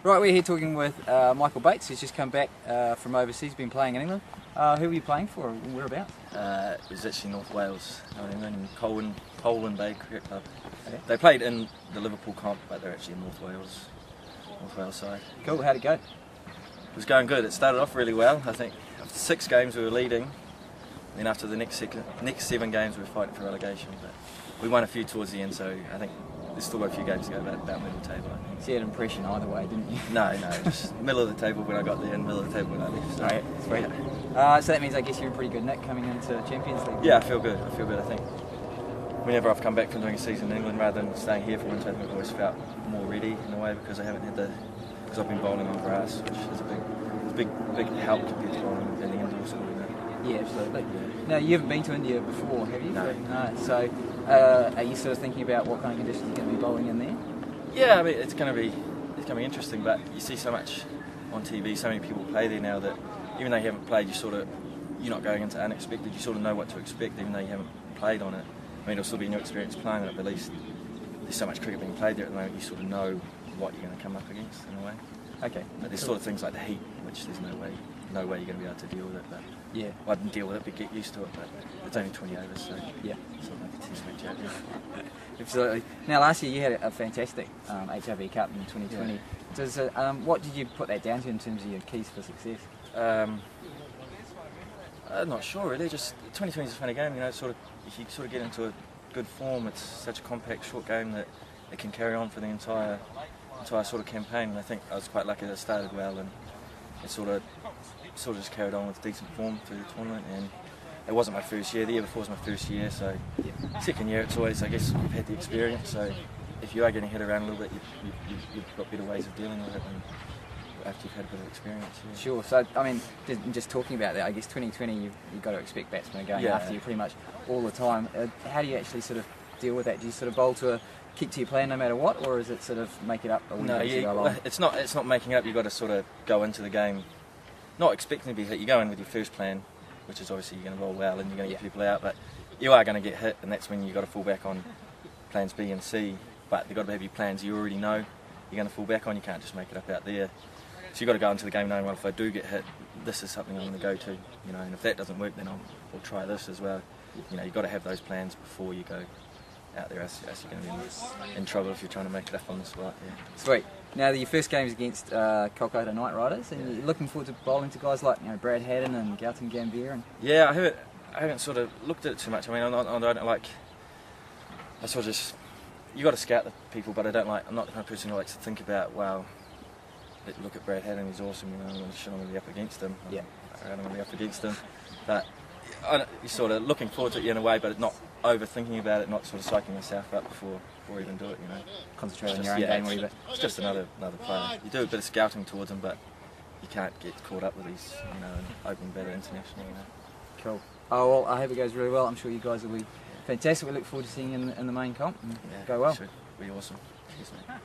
Right, we're here talking with Michael Bates, who's just come back from overseas, been playing in England. Who were you playing for and whereabouts? It was actually North Wales, in Colwyn Bay Cricket Club. Okay. They played in the Liverpool comp, but they're actually in North Wales side. Cool, how'd it go? It was going good. It started off really well. I think after 6 games we were leading, then after the next 7 games we were fighting for relegation. But we won a few towards the end, so I think there's still got a few games to go about middle of the table, I think. So you had an impression either way, didn't you? No, just middle of the table when I got there and middle of the table when I left. So, right, sweet. Yeah. So that means I guess you're in pretty good nick coming into Champions League. Yeah, I feel good. I think whenever I've come back from doing a season in England rather than staying here for winter, I've always felt more ready in a way because I haven't had because I've been bowling on grass, which is a big help compared to bowling in the indoors. Yeah, absolutely. Now, you haven't been to India before, have you? No. So, are you sort of thinking about what kind of conditions you're going to be bowling in there? Yeah, I mean, it's going to be interesting, but you see so much on TV, so many people play there now that even though you haven't played, you're not going into unexpected. You sort of know what to expect, even though you haven't played on it. I mean, it'll still be a new experience playing on it, but at least there's so much cricket being played there at the moment. You sort of know what you're going to come up against in a way. Okay. But there's sort of things like the heat, which there's no way you're going to be able to deal with it. But yeah, well, I didn't deal with it, but get used to it. But it's only 20 overs, so yeah, it's not like a 10-match out there. Absolutely. Now, last year you had a fantastic HRV Cup in 2020. Yeah. Does what did you put that down to in terms of your keys for success? I'm not sure really. Just 2020 is a funny game, you know. If you sort of get into a good form, it's such a compact, short game that it can carry on for the entire sort of campaign. And I think I was quite lucky that it started well, and it sort of just carried on with decent form through the tournament. And it wasn't my first year. The year before was my first year, so second year it's always, I guess, you've had the experience. So if you are getting hit around a little bit, you've got better ways of dealing with it after you've had a bit of experience. Yeah. Sure. So I mean, just talking about that, I guess 2020 you've got to expect batsmen are going after you pretty much all the time. How do you actually sort of deal with that? Do you sort of bowl to keep to your plan no matter what, or is it sort of make it up a wee bit as you go along? It's not making it up. You've got to sort of go into the game not expecting to be hit. You go in with your first plan, which is obviously you're going to roll well and you're going to get people out, but you are going to get hit, and that's when you've got to fall back on plans B and C. But you've got to have your plans you already know you're going to fall back on. You can't just make it up out there. So you've got to go into the game knowing, well, if I do get hit, this is something I'm going to go to, you know, and if that doesn't work, then I'll try this as well. You know, you've got to have those plans before you go out there, else you're going to be in trouble if you're trying to make it up on the spot. Yeah. Sweet. Now, your first game is against Kolkata Knight Riders, and you're looking forward to bowling to guys like Brad Haddon and Gautam Gambhir. And yeah, I haven't sort of looked at it too much. I mean, I don't like. I sort of just you got to scout the people, but I'm not the kind of person who likes to think about, wow, look at Brad Haddon, he's awesome. You know, I'm going to be up against him. Yeah, I'm going to be up against him. But you're sort of looking forward to it in a way, but not overthinking about it, not sort of psyching yourself up before even do it, you know. Concentrate on your own game a wee bit. It's just another player. You do a bit of scouting towards him, but you can't get caught up with these, you know, open batter international. You know. Cool. Oh, well, I hope it goes really well. I'm sure you guys will be fantastic. We look forward to seeing you in the main comp. And go well. Should be awesome. Cheers, mate.